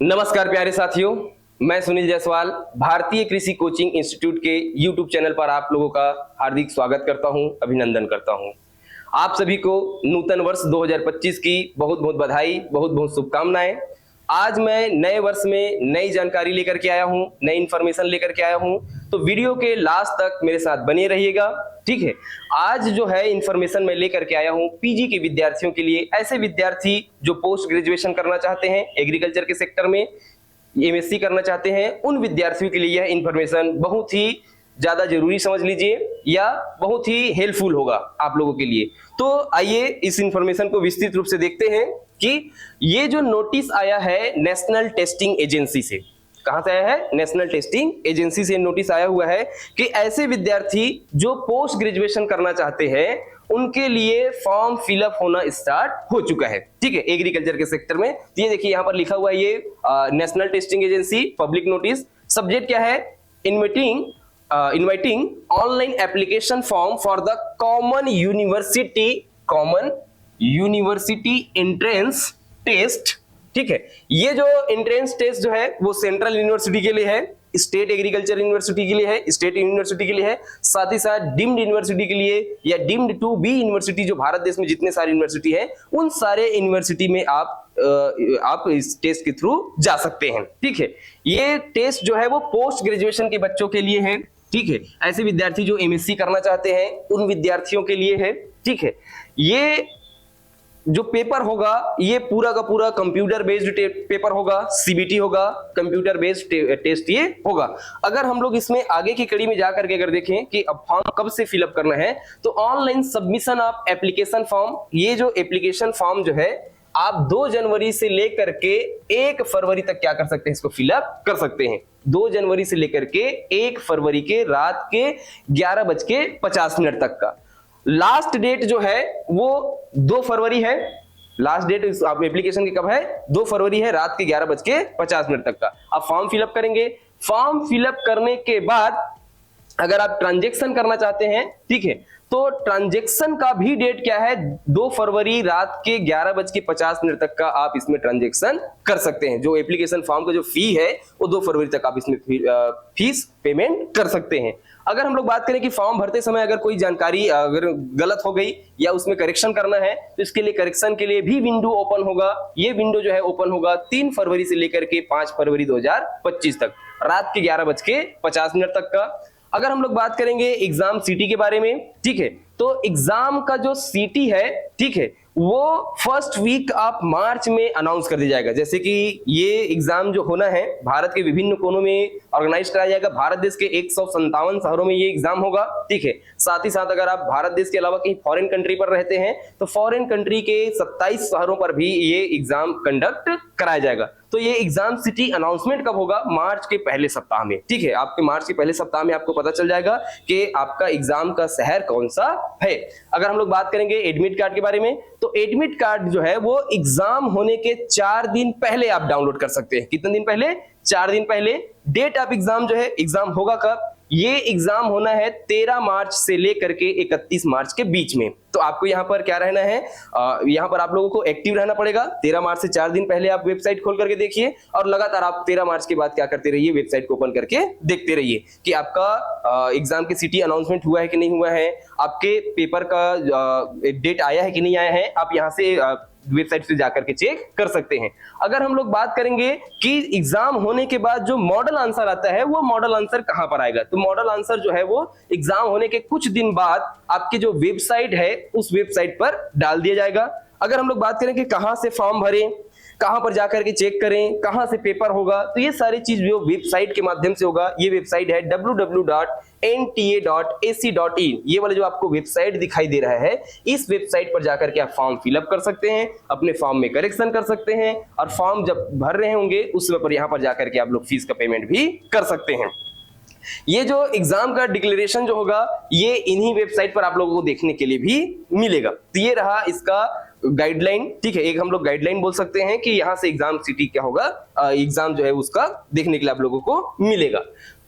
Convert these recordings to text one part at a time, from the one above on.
नमस्कार प्यारे साथियों, मैं सुनील जायसवाल भारतीय कृषि कोचिंग इंस्टीट्यूट के YouTube चैनल पर आप लोगों का हार्दिक स्वागत करता हूं, अभिनंदन करता हूं। आप सभी को नूतन वर्ष 2025 की बहुत बहुत बधाई, बहुत बहुत शुभकामनाएं। आज मैं नए वर्ष में नई जानकारी लेकर के आया हूं, नई इंफॉर्मेशन लेकर के आया हूं, तो वीडियो के लास्ट तक मेरे साथ बने रहिएगा। ठीक है, आज जो है इंफॉर्मेशन मैं लेकर के आया हूं पीजी के विद्यार्थियों के लिए, ऐसे विद्यार्थी जो पोस्ट ग्रेजुएशन करना चाहते हैं एग्रीकल्चर के सेक्टर में, एमएससी करना चाहते हैं, उन विद्यार्थियों के लिए यह इंफॉर्मेशन बहुत ही ज्यादा जरूरी समझ लीजिए या बहुत ही हेल्पफुल होगा आप लोगों के लिए। तो आइए इस इंफॉर्मेशन को विस्तृत रूप से देखते हैं कि ये जो नोटिस आया है नेशनल टेस्टिंग एजेंसी से, कहां से आया है? नेशनल टेस्टिंग एजेंसी से नोटिस आया हुआ है कि ऐसे विद्यार्थी जो पोस्ट ग्रेजुएशन करना चाहते हैं उनके लिए फॉर्म फिलअप होना स्टार्ट हो चुका है। ठीक है, एग्रीकल्चर के सेक्टर में। ये देखिए यहां पर लिखा हुआ है ये national testing agency public notice. Subject क्या है? Inviting online application form for the common university entrance test. ठीक है, ये जो एंट्रेंस टेस्ट जो है वो सेंट्रल यूनिवर्सिटी के लिए है, स्टेट एग्रीकल्चर यूनिवर्सिटी के लिए है, स्टेट यूनिवर्सिटी के लिए है, साथ ही साथ डीम्ड यूनिवर्सिटी के लिए या डीम्ड टू बी यूनिवर्सिटी, जो भारत देश में जितने सारे यूनिवर्सिटी है उन सारे यूनिवर्सिटी में आप इस टेस्ट के थ्रू जा सकते हैं। ठीक है, ये टेस्ट जो है वो पोस्ट ग्रेजुएशन के बच्चों के लिए है। ठीक है, ऐसे विद्यार्थी जो एमएससी करना चाहते हैं उन विद्यार्थियों के लिए है। ठीक है, ये जो पेपर होगा ये पूरा का पूरा कंप्यूटर बेस्ड पेपर होगा, सीबीटी होगा, कंप्यूटर बेस्ड टेस्ट ये होगा। अगर हम लोग इसमें आगे की कड़ी में जाकर के अगर देखें कि अब फॉर्म कब से फिलअप करना है, तो online submission of application form, ये जो एप्लीकेशन फॉर्म जो है आप 2 जनवरी से लेकर के 1 फरवरी तक क्या कर सकते हैं, इसको फिलअप कर सकते हैं। 2 जनवरी से लेकर के 1 फरवरी के रात के 11:50 तक का लास्ट डेट जो है वो 2 फरवरी है। लास्ट डेट आप एप्लीकेशन की कब है? 2 फरवरी है, रात के 11:50 तक का। आप फॉर्म फिलअप करेंगे। फॉर्म फिलअप करने के बाद अगर आप ट्रांजैक्शन करना चाहते हैं, ठीक है, तो ट्रांजैक्शन का भी डेट क्या है? 2 फरवरी रात के 11:50 तक का आप इसमें ट्रांजैक्शन कर सकते हैं। जो एप्लीकेशन फॉर्म का जो फी है वो 2 फरवरी तक आप इसमें फीस पेमेंट कर सकते हैं। अगर हम लोग बात करें कि फॉर्म भरते समय अगर कोई जानकारी अगर गलत हो गई या उसमें करेक्शन करना है, तो इसके लिए करेक्शन के लिए भी विंडो ओपन होगा। ये विंडो जो है ओपन होगा 3 फरवरी से लेकर के 5 फरवरी 2025 तक, रात के 11:50 तक का। अगर हम लोग बात करेंगे एग्जाम सीटी के बारे में, ठीक है, तो एग्जाम का जो सीटी है, ठीक है, वो फर्स्ट वीक ऑफ मार्च में अनाउंस कर दिया जाएगा। जैसे कि ये एग्जाम जो होना है भारत के विभिन्न कोनों में ऑर्गेनाइज कराया जाएगा। भारत देश के 157 शहरों में ये एग्जाम होगा। ठीक है, साथ ही साथ अगर आप भारत देश के अलावा कहीं फॉरेन कंट्री पर रहते हैं तो फॉरेन कंट्री के 27 शहरों पर भी ये एग्जाम कंडक्ट कराया जाएगा। तो ये एग्जाम सिटी अनाउंसमेंट कब होगा? मार्च के पहले सप्ताह में। ठीक है, आपके मार्च के पहले सप्ताह में आपको पता चल जाएगा कि आपका एग्जाम का शहर कौन सा है। अगर हम लोग बात करेंगे एडमिट कार्ड के बारे में, तो एडमिट कार्ड जो है वो एग्जाम होने के 4 दिन पहले आप डाउनलोड कर सकते हैं। कितने दिन पहले? 4 दिन पहले। डेट ऑफ एग्जाम जो है, एग्जाम होगा कब? ये एग्जाम होना है 13 मार्च से लेकर के 31 मार्च के बीच में। तो आपको यहाँ पर क्या रहना है? यहाँ पर आप लोगों को एक्टिव रहना पड़ेगा। 13 मार्च से 4 दिन पहले आप वेबसाइट खोल करके देखिए और लगातार आप 13 मार्च के बाद क्या करते रहिए, वेबसाइट को ओपन करके देखते रहिए कि आपका एग्जाम की सिटी अनाउंसमेंट हुआ है कि नहीं हुआ है, आपके पेपर का डेट आया है कि नहीं आया है। आप यहाँ से वेबसाइट से जाकर के चेक कर सकते हैं। अगर हम लोग बात करेंगे कि एग्जाम होने के बाद जो मॉडल आंसर आता है वो मॉडल आंसर कहां पर आएगा, तो मॉडल आंसर जो है वो एग्जाम होने के कुछ दिन बाद आपकी जो वेबसाइट है उस वेबसाइट पर डाल दिया जाएगा। अगर हम लोग बात करें कि कहां से फॉर्म भरें, कहां पर जाकर के चेक करें, कहां से पेपर होगा, तो ये सारी चीज जो वेबसाइट के माध्यम से होगा। ये वेबसाइट है www.nta.ac.in। ये वाला जो आपको वेबसाइट दिखाई दे रहा है, इस वेबसाइट पर जाकर के आप फॉर्म फिलअप कर सकते हैं, अपने फॉर्म में करेक्शन कर सकते हैं और फॉर्म जब भर रहे होंगे उस समय पर यहाँ पर जाकर के आप लोग फीस का पेमेंट भी कर सकते हैं। ये जो एग्जाम का डिक्लेरेशन जो होगा ये इन्हीं वेबसाइट पर आप लोगों को देखने के लिए भी मिलेगा। तो ये रहा इसका गाइडलाइन, ठीक है, एक हम लोग गाइडलाइन बोल सकते हैं कि यहाँ से एग्जाम सिटी क्या होगा, एग्जाम जो है उसका देखने के लिए आप लोगों को मिलेगा।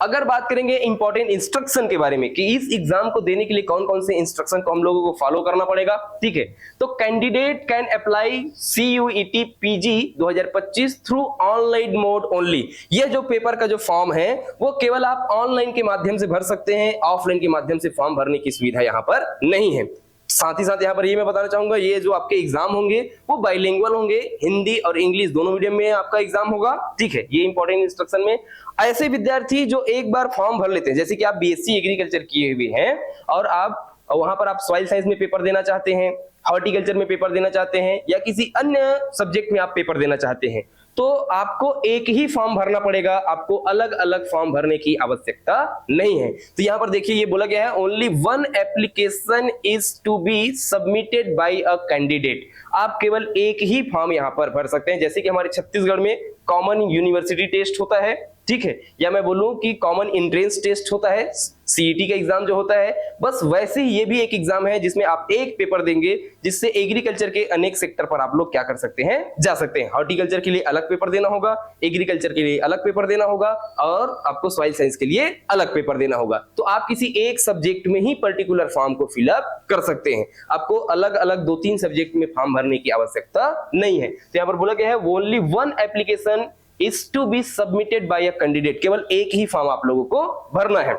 अगर बात करेंगे इंपॉर्टेंट इंस्ट्रक्शन के बारे में कि इस एग्जाम को देने के लिए कौन कौन से इंस्ट्रक्शन को हम लोगों को फॉलो करना पड़ेगा, ठीक है, तो candidate can apply CUET PG 2025 through online mode only. यह जो पेपर का जो फॉर्म है वो केवल आप ऑनलाइन के माध्यम से भर सकते हैं, ऑफलाइन के माध्यम से फॉर्म भरने की सुविधा यहाँ पर नहीं है। साथ ही साथ यहाँ पर ये मैं बताना चाहूंगा, ये जो आपके एग्जाम होंगे वो बाइलिंगुअल होंगे, हिंदी और इंग्लिश दोनों मीडियम में आपका एग्जाम होगा, ठीक है। ये इंपॉर्टेंट इंस्ट्रक्शन में ऐसे विद्यार्थी जो एक बार फॉर्म भर लेते हैं, जैसे कि आप BSc एग्रीकल्चर किए हुए हैं और आप वहां पर आप सॉइल साइंस में पेपर देना चाहते हैं, हॉर्टिकल्चर में पेपर देना चाहते हैं या किसी अन्य सब्जेक्ट में आप पेपर देना चाहते हैं, तो आपको एक ही फॉर्म भरना पड़ेगा, आपको अलग अलग फॉर्म भरने की आवश्यकता नहीं है। तो यहां पर देखिए ये बोला गया है only one application is to be submitted by a candidate. आप केवल एक ही फॉर्म यहां पर भर सकते हैं, जैसे कि हमारे छत्तीसगढ़ में कॉमन यूनिवर्सिटी टेस्ट होता है, ठीक है, या मैं बोलूं कि कॉमन एंट्रेंस टेस्ट होता है, CET का एग्जाम जो होता है, बस वैसे ही ये भी एक एग्जाम है जिसमें आप एक पेपर देंगे जिससे एग्रीकल्चर के अनेक सेक्टर पर आप लोग क्या कर सकते हैं, जा सकते हैं। हॉर्टिकल्चर के लिए अलग पेपर देना होगा, एग्रीकल्चर के लिए अलग पेपर देना होगा और आपको सॉइल साइंस के लिए अलग पेपर देना होगा। तो आप किसी एक सब्जेक्ट में ही पर्टिकुलर फॉर्म को फिलअप कर सकते हैं, आपको अलग अलग 2-3 सब्जेक्ट में फॉर्म भरने की आवश्यकता नहीं है। तो यहाँ पर बोला गया है only one application is to be submitted by a candidate, केवल एक ही फॉर्म आप लोगों को भरना है।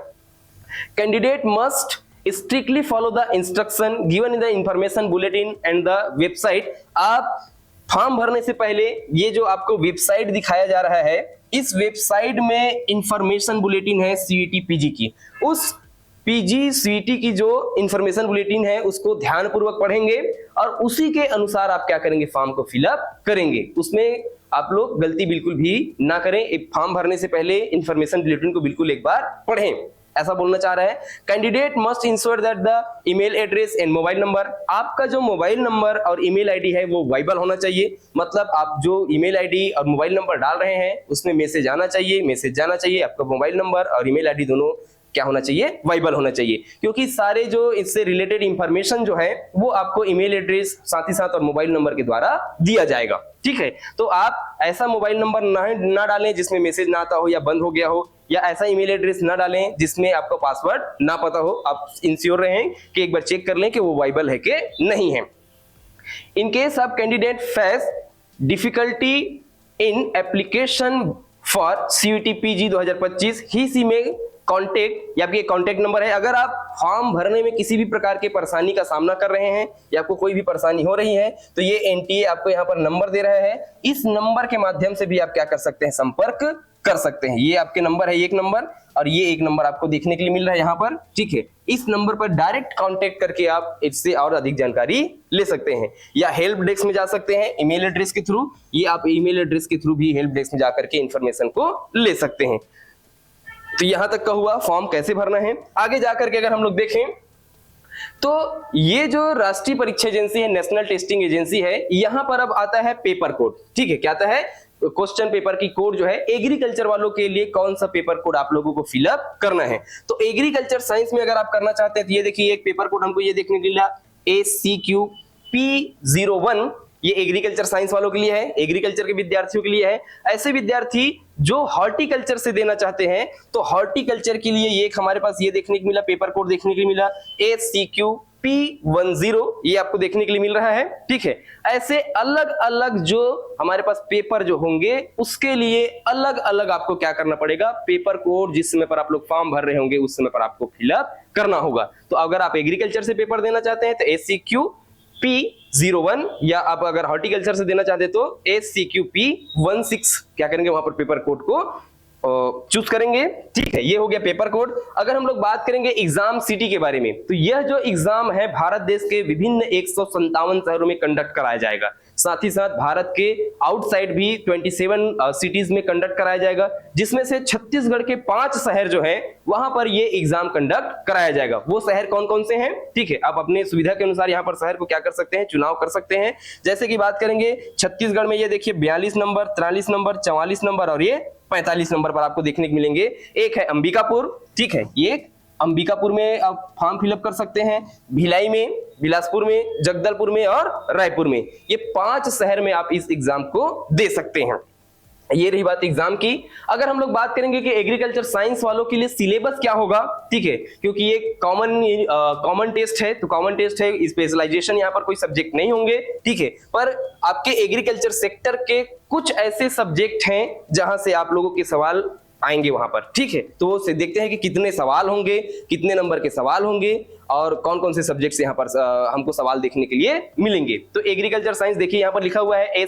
Candidate must strictly follow the instruction given in the information bulletin and the website. आप फॉर्म भरने से पहले ये जो आपको वेबसाइट दिखाया जा रहा है, इस वेबसाइट में इंफॉर्मेशन बुलेटिन है CET PG की, उस PG CET की जो इंफॉर्मेशन बुलेटिन है उसको ध्यान पूर्वक पढ़ेंगे और उसी के अनुसार आप क्या करेंगे, फॉर्म को फिलअप करेंगे। उसमें आप लोग गलती बिल्कुल भी ना करें, एक फॉर्म भरने से पहले इंफॉर्मेशन बुलेटिन को बिल्कुल एक बार पढ़ें, ऐसा बोलना चाह रहा है। Candidate must ensure that the email address and mobile number, आपका जो मोबाइल नंबर और ईमेल आईडी है वो वाइबल होना चाहिए, मतलब आप जो ईमेल आईडी और मोबाइल नंबर डाल रहे हैं उसमें मैसेज आना चाहिए, मैसेज जाना चाहिए, आपका मोबाइल नंबर और ईमेल आईडी दोनों क्या होना चाहिए, वाइबल होना चाहिए, क्योंकि सारे जो इससे रिलेटेड इंफॉर्मेशन जो है वो आपको ईमेल एड्रेस साथ ही साथ और मोबाइल नंबर के द्वारा दिया जाएगा, ठीक है। तो आप ऐसा मोबाइल नंबर ना डालें जिसमें मैसेज ना आता हो या बंद हो गया हो, या ऐसा ईमेल एड्रेस ना डालें जिसमें आपका पासवर्ड ना पता हो। आप इंश्योर रहें कि एक बार चेक कर लें कि वो वाइबल है कि नहीं है। In case of candidate face difficulty in application for CET PG 2025 ही सी में कॉन्टेक्ट, या आपके कॉन्टेक्ट नंबर है। अगर आप फॉर्म भरने में किसी भी प्रकार के परेशानी का सामना कर रहे हैं या आपको कोई भी परेशानी हो रही है तो ये NTA आपको यहाँ पर नंबर दे रहा है, इस नंबर के माध्यम से भी आप क्या कर सकते हैं, संपर्क कर सकते हैं। ये आपके नंबर है, एक नंबर, और ये एक नंबर आपको देखने के लिए मिल रहा है यहाँ पर, ठीक है। इस नंबर पर डायरेक्ट कांटेक्ट करके आप इससे और अधिक जानकारी ले सकते हैं, या हेल्प डेस्क में जा सकते हैं ईमेल एड्रेस के थ्रू। ये आप ईमेल एड्रेस के थ्रू भी हेल्प डेस्क में जाकर के इंफॉर्मेशन को ले सकते हैं। तो यहां तक का हुआ फॉर्म कैसे भरना है। आगे जाकर के अगर हम लोग देखें तो ये जो राष्ट्रीय परीक्षा एजेंसी है, नेशनल टेस्टिंग एजेंसी है, यहां पर अब आता है पेपर कोड, ठीक है। क्या आता है, क्वेश्चन पेपर की कोड जो है एग्रीकल्चर वालों के लिए कौन सा पेपर कोड आप लोगों को फिलअप करना है। तो एग्रीकल्चर साइंस में अगर आप करना चाहते हैं तो ये देखिए एक पेपर कोड हमको ये देखने के लिए ACQP01, ये एग्रीकल्चर साइंस वालों के लिए है, एग्रीकल्चर के विद्यार्थियों के लिए है। ऐसे विद्यार्थी जो हॉर्टिकल्चर से देना चाहते हैं तो हॉर्टिकल्चर के लिए ये हमारे पास ये देखने को मिला, पेपर कोड देखने के लिए मिला ACQP10, ये आपको देखने के लिए मिल रहा है, ठीक है। ऐसे अलग अलग जो हमारे पास पेपर जो होंगे उसके लिए अलग अलग आपको क्या करना पड़ेगा, पेपर कोड जिस समय पर आप लोग फॉर्म भर रहे होंगे उस समय पर आपको फिलअप करना होगा। तो अगर आप एग्रीकल्चर से पेपर देना चाहते हैं तो ACQP01, या आप अगर हॉर्टिकल्चर से देना चाहते हैं तो ACQP16 क्या करेंगे, वहां पर पेपर कोड को चूज करेंगे, ठीक है। ये हो गया पेपर कोड। अगर हम लोग बात करेंगे एग्जाम सिटी के बारे में तो यह जो एग्जाम है भारत देश के विभिन्न 157 शहरों में कंडक्ट कराया जाएगा। साथ ही साथ भारत के आउटसाइड भी 27 सिटीज में कंडक्ट कराया जाएगा, जिसमें से छत्तीसगढ़ के 5 शहर जो हैं वहां पर ये एग्जाम कंडक्ट कराया जाएगा। वो शहर कौन कौन से हैं, ठीक है। आप अपने सुविधा के अनुसार यहाँ पर शहर को क्या कर सकते हैं, चुनाव कर सकते हैं। जैसे कि बात करेंगे छत्तीसगढ़ में ये देखिए 42 नंबर, 43 नंबर, 44 नंबर और ये 45 नंबर पर आपको देखने को मिलेंगे। एक है अंबिकापुर, ठीक है, ये अंबिकापुर में आप फॉर्म फिलअप कर सकते हैं, भिलाई में, बिलासपुर में, जगदलपुर में और रायपुर में। ये 5 शहर में आप इस एग्जाम को दे सकते हैं। ये रही बात एग्जाम की। अगर हम लोग बात करेंगे कि एग्रीकल्चर साइंस वालों के लिए सिलेबस क्या होगा, ठीक है, क्योंकि ये कॉमन टेस्ट है, तो कॉमन टेस्ट है, स्पेशलाइजेशन यहाँ पर कोई सब्जेक्ट नहीं होंगे, ठीक है, पर आपके एग्रीकल्चर सेक्टर के कुछ ऐसे सब्जेक्ट हैं जहां से आप लोगों के सवाल आएंगे वहां पर, ठीक है। तो वो देखते हैं कि कितने सवाल होंगे, कितने नंबर के सवाल होंगे और कौन कौन से सब्जेक्ट्स यहाँ पर हमको सवाल देखने के लिए मिलेंगे। तो एग्रीकल्चर साइंस देखिए यहाँ पर लिखा हुआ है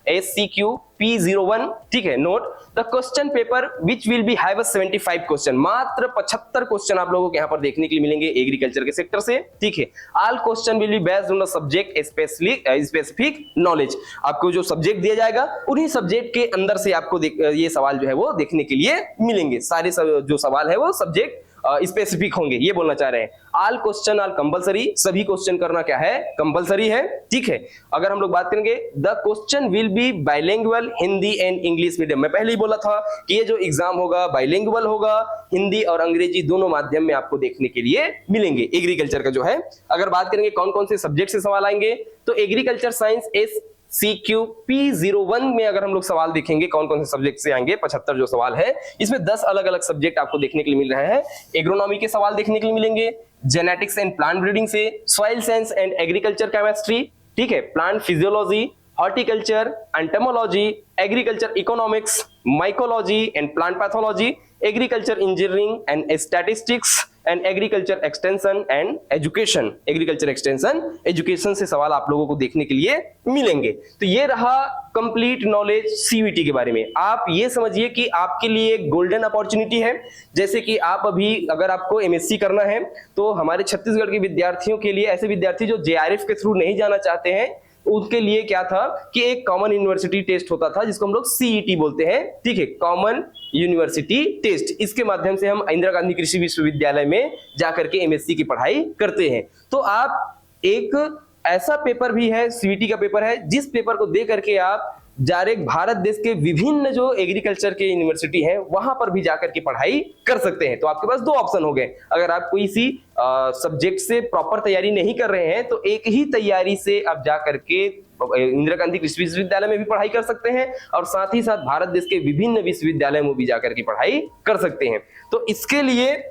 SCQ P01, ठीक है। Note the question paper which will be have 75 question, मात्र 75 क्वेश्चन आप लोगों को यहाँ पर देखने के लिए मिलेंगे एग्रीकल्चर के सेक्टर से, ठीक है। All question will be based on the subject specific knowledge, आपको जो सब्जेक्ट दिया जाएगा उन्हीं सब्जेक्ट के अंदर से आपको ये सवाल जो है वो देखने के लिए मिलेंगे। सारे जो सवाल है वो सब्जेक्ट स्पेसिफिक होंगे, ये बोलना चाह रहे हैं। ऑल क्वेश्चन आर कंपलसरी, सभी क्वेश्चन करना क्या है, कंपलसरी है, ठीक है। अगर हम लोग बात करेंगे the question will be bilingual Hindi and English medium, मैं पहले ही बोला था कि ये जो एग्जाम होगा बाइलिंगुअल होगा, हिंदी और अंग्रेजी दोनों माध्यम में आपको देखने के लिए मिलेंगे एग्रीकल्चर का जो है। अगर बात करेंगे कौन कौन से सब्जेक्ट से सवाल आएंगे, तो एग्रीकल्चर साइंस SCQ P01 में अगर हम लोग सवाल देखेंगे कौन कौन से सब्जेक्ट से आएंगे, 75 जो सवाल है इसमें 10 अलग अलग सब्जेक्ट आपको देखने के लिए मिल रहे हैं। एग्रोनॉमी के सवाल देखने के लिए मिलेंगे, जेनेटिक्स एंड प्लांट ब्रीडिंग से, soil science and agriculture chemistry, ठीक है, plant physiology, horticulture, entomology, agriculture economics, mycology and plant pathology, agriculture engineering and statistics and agriculture extension and education, agriculture extension education से सवाल आप लोगों को देखने के लिए मिलेंगे। तो ये रहा कंप्लीट नॉलेज सीयूईटी के बारे में। आप ये समझिए कि आपके लिए एक गोल्डन अपॉर्चुनिटी है, जैसे कि आप अभी अगर आपको एमएससी करना है तो हमारे छत्तीसगढ़ के विद्यार्थियों के लिए, ऐसे विद्यार्थी जो जेआरएफ के थ्रू नहीं जाना चाहते हैं, उनके लिए क्या था कि एक कॉमन यूनिवर्सिटी टेस्ट होता था जिसको हम लोग सीईटी बोलते हैं, ठीक है, कॉमन यूनिवर्सिटी टेस्ट। इसके माध्यम से हम इंदिरा गांधी कृषि विश्वविद्यालय में जाकर के एमएससी की पढ़ाई करते हैं। तो आप एक ऐसा पेपर भी है, सीईटी का पेपर है, जिस पेपर को दे करके आप डायरेक्ट भारत देश के विभिन्न जो एग्रीकल्चर के यूनिवर्सिटी हैं वहां पर भी जाकर के पढ़ाई कर सकते हैं। तो आपके पास 2 ऑप्शन हो गए। अगर आप कोई सी सब्जेक्ट से प्रॉपर तैयारी नहीं कर रहे हैं तो एक ही तैयारी से आप जाकर के इंदिरा गांधी कृषि विश्वविद्यालय में भी पढ़ाई कर सकते हैं और साथ ही साथ भारत देश के विभिन्न विश्वविद्यालयों में भी जाकर के पढ़ाई कर सकते हैं। तो इसके लिए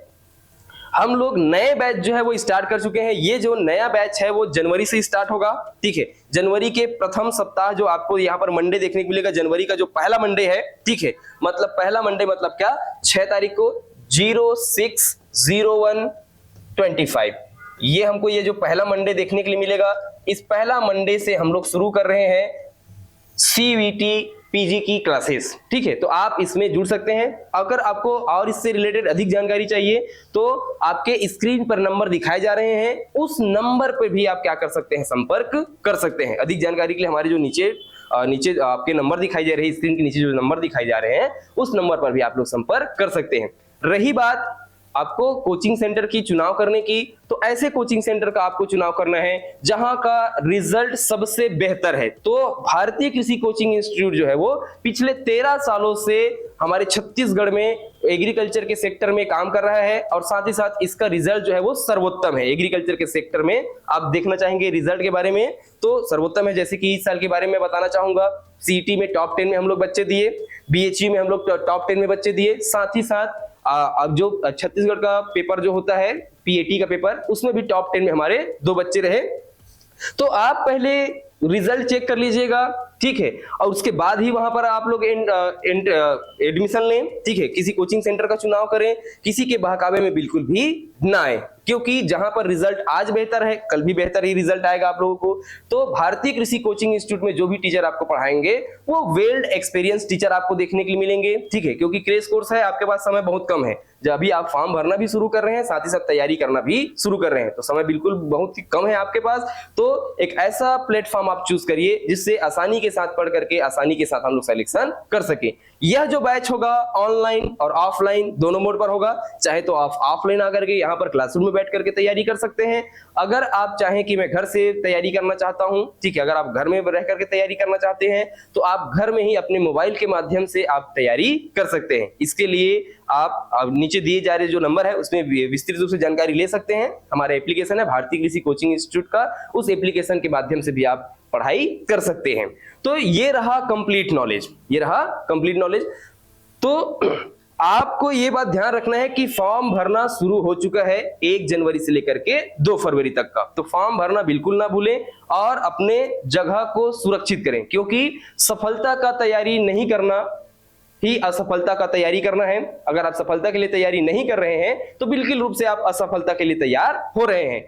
हम लोग नए बैच जो है वो स्टार्ट कर चुके हैं। ये जो नया बैच है वो जनवरी से स्टार्ट होगा, ठीक है। जनवरी के प्रथम सप्ताह जो आपको यहाँ पर मंडे देखने को मिलेगा, जनवरी का जो पहला मंडे है, ठीक है, मतलब पहला मंडे मतलब क्या, 6 तारीख को 06/01/25, ये हमको ये जो पहला मंडे देखने के लिए मिलेगा। इस पहला मंडे से हम लोग शुरू कर रहे हैं सीयूईटी पीजी की क्लासेस, ठीक है। तो आप इसमें जुड़ सकते हैं। अगर आपको और इससे रिलेटेड अधिक जानकारी चाहिए तो आपके स्क्रीन पर नंबर दिखाए जा रहे हैं, उस नंबर पर भी आप क्या कर सकते हैं, संपर्क कर सकते हैं। अधिक जानकारी के लिए हमारे जो नीचे आपके नंबर दिखाई दे रहे हैं, स्क्रीन के नीचे जो नंबर दिखाई जा रहे हैं उस नंबर पर भी आप लोग संपर्क कर सकते हैं। रही बात आपको कोचिंग सेंटर की चुनाव करने की, तो ऐसे कोचिंग सेंटर का आपको चुनाव करना है जहां का रिजल्ट सबसे बेहतर है। तो भारतीय कृषि कोचिंग इंस्टीट्यूट जो है वो पिछले 13 सालों से हमारे छत्तीसगढ़ में एग्रीकल्चर के सेक्टर में काम कर रहा है और साथ ही साथ इसका रिजल्ट जो है वो सर्वोत्तम है। एग्रीकल्चर के सेक्टर में आप देखना चाहेंगे रिजल्ट के बारे में तो सर्वोत्तम है। जैसे कि इस साल के बारे में बताना चाहूंगा, सीईटी में टॉप 10 में हम लोग बच्चे दिए, बीएचयू में हम लोग टॉप 10 में बच्चे दिए, साथ ही साथ अब जो छत्तीसगढ़ का पेपर जो होता है पीएटी का पेपर, उसमें भी टॉप 10 में हमारे 2 बच्चे रहे। तो आप पहले रिजल्ट चेक कर लीजिएगा, ठीक है, और उसके बाद ही वहां पर आप लोग एडमिशन लें, ठीक है। किसी कोचिंग सेंटर का चुनाव करें, किसी के बहकावे में बिल्कुल भी ना आए, क्योंकि जहां पर रिजल्ट आज बेहतर है कल भी बेहतर ही रिजल्ट आएगा आप लोगों को। तो भारतीय कृषि कोचिंग इंस्टीट्यूट में जो भी टीचर आपको पढ़ाएंगे वो वेल्ड एक्सपीरियंस टीचर आपको देखने के लिए मिलेंगे, ठीक है, क्योंकि क्रैश कोर्स है, आपके पास समय बहुत कम है। जब अभी आप फॉर्म भरना भी शुरू कर रहे हैं, साथ ही साथ तैयारी करना भी शुरू कर रहे हैं, तो समय बिल्कुल बहुत ही कम है आपके पास। तो एक ऐसा प्लेटफॉर्म आप चूज करिए जिससे आसानी के के साथ पढ़ करके आसानी के साथ हम लोग सिलेक्शन कर सके। यह जो बैच होगा ऑनलाइन और ऑफलाइन दोनों मोड पर होगा। चाहे तो आप ऑफलाइन आकर के यहाँ पर क्लासरूम में बैठ करके तैयारी कर सकते हैं। अगर आप चाहें कि मैं घर से तैयारी करना चाहता हूं, ठीक है, अगर आप घर में रह करके तैयारी करना चाहते हैं तो आप घर में ही अपने मोबाइल के माध्यम से आप तैयारी कर सकते हैं। इसके लिए आप नीचे दिए जा रहे जो नंबर है उसमें विस्तृत रूप से जानकारी ले सकते हैं। हमारा एप्लीकेशन है भारतीय कृषि कोचिंग इंस्टीट्यूट का, उस एप्लीकेशन के माध्यम से भी आप पढ़ाई कर सकते हैं। तो ये रहा कंप्लीट नॉलेज, ये रहा कंप्लीट नॉलेज। तो आपको ये बात ध्यान रखना है कि फॉर्म भरना शुरू हो चुका है 1 जनवरी से लेकर के 2 फरवरी तक का। तो फॉर्म भरना बिल्कुल ना भूलें और अपने जगह को सुरक्षित करें, क्योंकि सफलता का तैयारी नहीं करना ही असफलता का तैयारी करना है। अगर आप सफलता के लिए तैयारी नहीं कर रहे हैं तो बिल्कुल रूप से आप असफलता के लिए तैयार हो रहे हैं।